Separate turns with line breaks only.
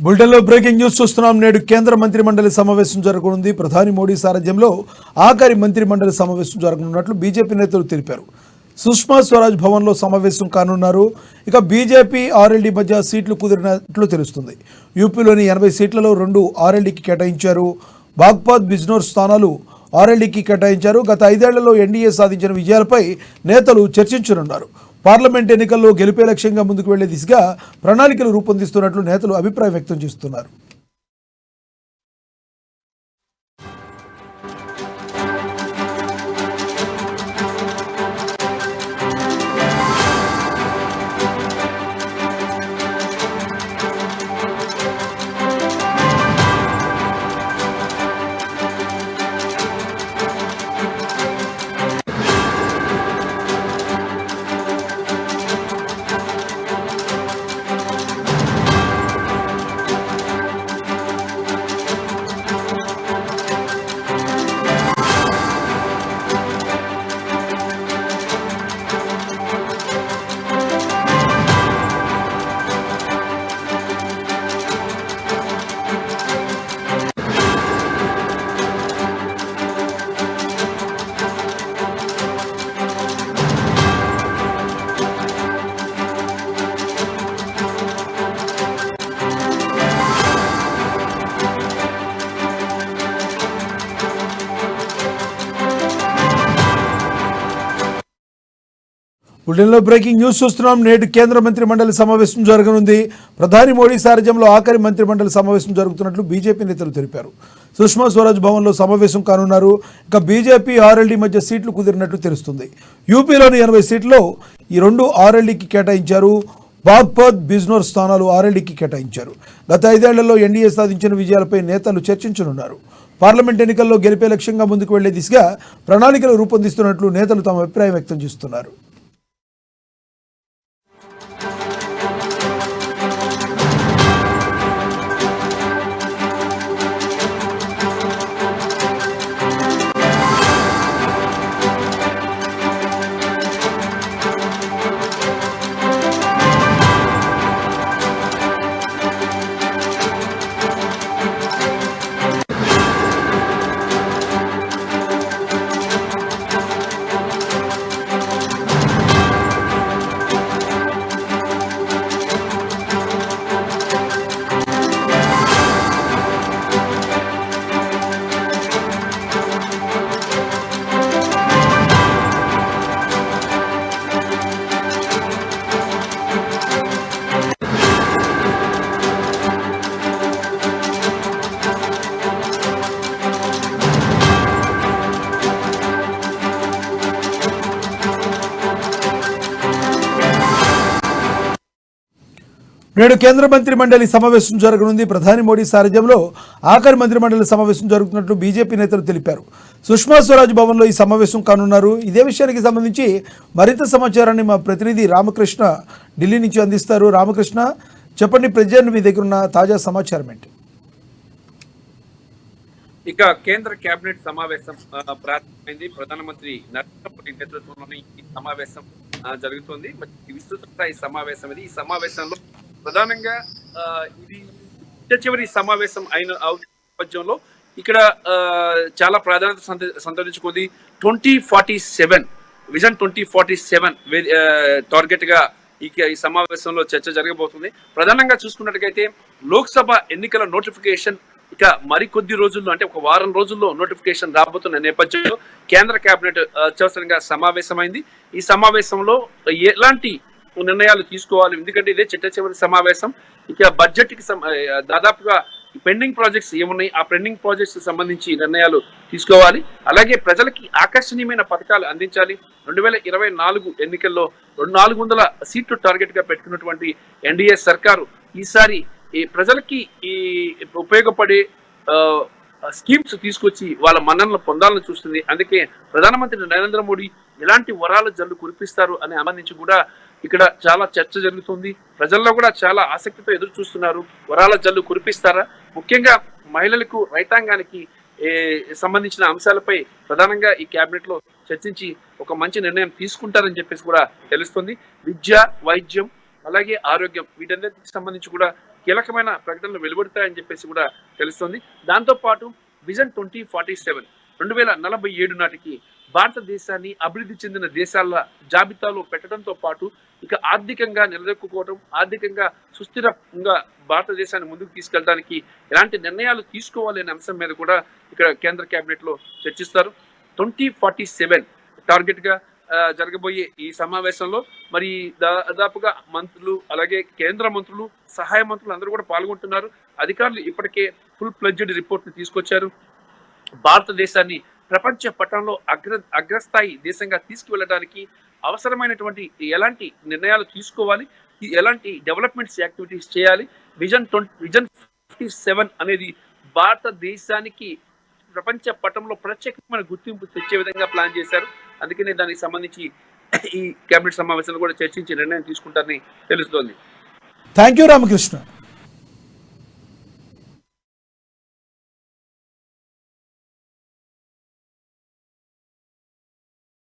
బులెటిన్లో breaking news చూస్తున్నాం. నేడు కేంద్ర మంత్రిమండలి సమావేశం జరగనుంది. ప్రధాని మోడీ సారథ్యంలో ఆఖరి మంత్రిమండలి సమావేశం జరగనున్నట్లు బీజేపీ నేతలు తెలిపారు. సుష్మా స్వరాజ్ భవన్లో సమావేశం కానున్నారు. ఇక బీజేపీ ఆర్ఎల్డీ మధ్య సీట్లు కుదిరినట్లు తెలుస్తుంది. యూపీలోని 80 సీట్లలో 2 ఆర్ఎల్డీకి కేటాయించారు. బాగ్పత్ బిజ్నోర్ స్థానాలు ఆర్ఎల్డీకి కేటాయించారు. గత 5 ఏళ్లలో ఎన్డీఏ సాధించిన విజయాలపై నేతలు చర్చించనున్నారు. పార్లమెంట్ ఎన్నికల్లో గెలిపే లక్ష్యంగా ముందుకు వెళ్లే దిశగా ప్రణాళికలు రూపొందిస్తున్నట్లు నేతలు అభిప్రాయం వ్యక్తం చేస్తున్నారు. బులెటిన్లో బ్రేకింగ్ న్యూస్ చూస్తున్నాం. నేడు కేంద్ర మంత్రిమండలి సమావేశం జరగనుంది. ప్రధాని మోడీ సారథ్యంలో ఆఖరి మంత్రిమండలి సమావేశం జరుగుతున్నట్లు బీజేపీ నేతలు తెలిపారు. సుష్మా స్వరాజ్ భవన్లో సమావేశం కానున్నారు. ఇక బీజేపీ ఆర్ఎల్డీ మధ్య సీట్లు కుదిరినట్లు తెలుస్తుంది. యూపీలోని 80 సీట్లలో ఈ 2 ఆర్ఎల్డీకి కేటాయించారు. బాగ్పత్ బిజ్నోర్ స్థానాలు ఆర్ఎల్డీకి కేటాయించారు. గత 5 ఏళ్లలో ఎన్డీఏ సాధించిన విజయాలపై నేతలు చర్చించనున్నారు. పార్లమెంట్ ఎన్నికల్లో గెలిపే లక్ష్యంగా ముందుకు వెళ్లే దిశగా ప్రణాళికలు రూపొందిస్తున్నట్లు నేతలు తమ అభిప్రాయం వ్యక్తం చేస్తున్నారు. నేడు కేంద్ర మంత్రిమండలి సమావేశం జరగనుంది. ప్రధాని మోడీ సారథ్యంలో ఆఖరి మంత్రిమండలి సమావేశం జరుగుతున్నట్లు బీజేపీ నేతలు తెలిపారు. సుష్మా స్వరాజ్ భవన్లో ఈ సమావేశం కానున్నారు. ఇదే విషయానికి సంబంధించి మరింత సమాచారాన్ని మా ప్రతినిధి రామకృష్ణ ఢిల్లీ నుంచి అందిస్తారు. రామకృష్ణ, చెప్పండి, ప్రజెంట్ మీ దగ్గర ఉన్న తాజా సమాచారం ఏంటి?
ఇక కేంద్ర కేబినెట్ సమావేశం ప్రారంభమైంది. ప్రధానమంత్రి నరేంద్ర మోడీ నేతృత్వంలోని ఈ సమావేశం జరుగుతుంది. విస్తృత స్థాయి సమావేశం ఇది. ఈ సమావేశంలో ప్రధానంగా ఇది చివరి సమావేశం అయిన నేపథ్యంలో ఇక్కడ చాలా ప్రాధాన్యత సంతరించుకుంది. 2047 విజన్ 2047 టార్గెట్ గా ఈ సమావేశంలో చర్చ జరగబోతుంది. ప్రధానంగా చూసుకున్నట్టుగైతే లోక్సభ ఎన్నికల నోటిఫికేషన్ ఇక మరికొద్ది రోజుల్లో, అంటే ఒక వారం రోజుల్లో నోటిఫికేషన్ రాబోతున్న నేపథ్యంలో కేంద్ర కేబినెట్ అత్యవసరంగా సమావేశమైంది. ఈ సమావేశంలో ఎలాంటి నిర్ణయాలు తీసుకోవాలి, ఎందుకంటే ఇదే చివరి సమావేశం. ఇక బడ్జెట్ కి దాదాపుగా పెండింగ్ ప్రాజెక్ట్స్ ఏమున్నాయి, ఆ పెండింగ్ ప్రాజెక్ట్స్ సంబంధించి నిర్ణయాలు తీసుకోవాలి. అలాగే ప్రజలకి ఆకర్షణీయమైన పథకాలు అందించాలి. 2024 ఎన్నికల్లో 400 సీట్లు టార్గెట్ గా పెట్టుకున్నటువంటి ఎన్డీఏ సర్కారు ఈసారి ఈ ప్రజలకి ఈ ఉపయోగపడే స్కీమ్స్ తీసుకొచ్చి వాళ్ళ మన్ననలు పొందాలని చూస్తుంది. అందుకే ప్రధానమంత్రి నరేంద్ర మోడీ ఎలాంటి వరాల జల్లు కురిపిస్తారు అనే సంబంధించి కూడా ఇక్కడ చాలా చర్చ జరుగుతుంది. ప్రజల్లో కూడా చాలా ఆసక్తితో ఎదురు చూస్తున్నారు. వరాల జల్లు కురిపిస్తారా, ముఖ్యంగా మహిళలకు, రైతాంగానికి సంబంధించిన అంశాలపై ప్రధానంగా ఈ కేబినెట్ లో చర్చించి ఒక మంచి నిర్ణయం తీసుకుంటారని చెప్పేసి కూడా తెలుస్తుంది. విద్య, వైద్యం, అలాగే ఆరోగ్యం, వీటన్నిటికి సంబంధించి కూడా కీలకమైన ప్రకటనలు వెలువడతాయని చెప్పేసి కూడా తెలుస్తోంది. దాంతో పాటు విజన్ 2047 2047 నాటికి భారతదేశాన్ని అభివృద్ధి చెందిన దేశాల జాబితాలో పెట్టడంతో పాటు ఇక ఆర్థికంగా నిలదొక్కుకోవడం, ఆర్థికంగా సుస్థిరంగా భారతదేశాన్ని ముందుకు తీసుకెళ్ళడానికి ఎలాంటి నిర్ణయాలు తీసుకోవాలి అనే అంశం మీద కూడా ఇక్కడ కేంద్ర కేబినెట్ లో చర్చిస్తారు. 2047 టార్గెట్ గా జరగబోయే ఈ సమావేశంలో మరి దాదాపుగా మంత్రులు, అలాగే కేంద్ర మంత్రులు, సహాయ మంత్రులు అందరూ కూడా పాల్గొంటున్నారు. అధికారులు ఇప్పటికే ఫుల్ ప్లెడ్జ్డ్ రిపోర్ట్ ని తీసుకొచ్చారు. భారతదేశాన్ని ప్రపంచ పటంలో అగ్రస్థాయి దేశంగా తీసుకువెళ్ళడానికి అవసరమైనటువంటి ఎలాంటి నిర్ణయాలు తీసుకోవాలి, ఎలాంటి డెవలప్మెంట్స్ యాక్టివిటీస్ చేయాలి, విజన్ 57 అనేది భారతదేశానికి ప్రపంచ పటంలో ప్రత్యేకమైన గుర్తింపు తెచ్చే విధంగా ప్లాన్ చేశారు. అందుకనే దానికి సంబంధించి ఈ కేబినెట్ సమావేశంలో కూడా చర్చించి నిర్ణయం తీసుకుంటారని తెలుస్తోంది.
Thank you Ramakrishna.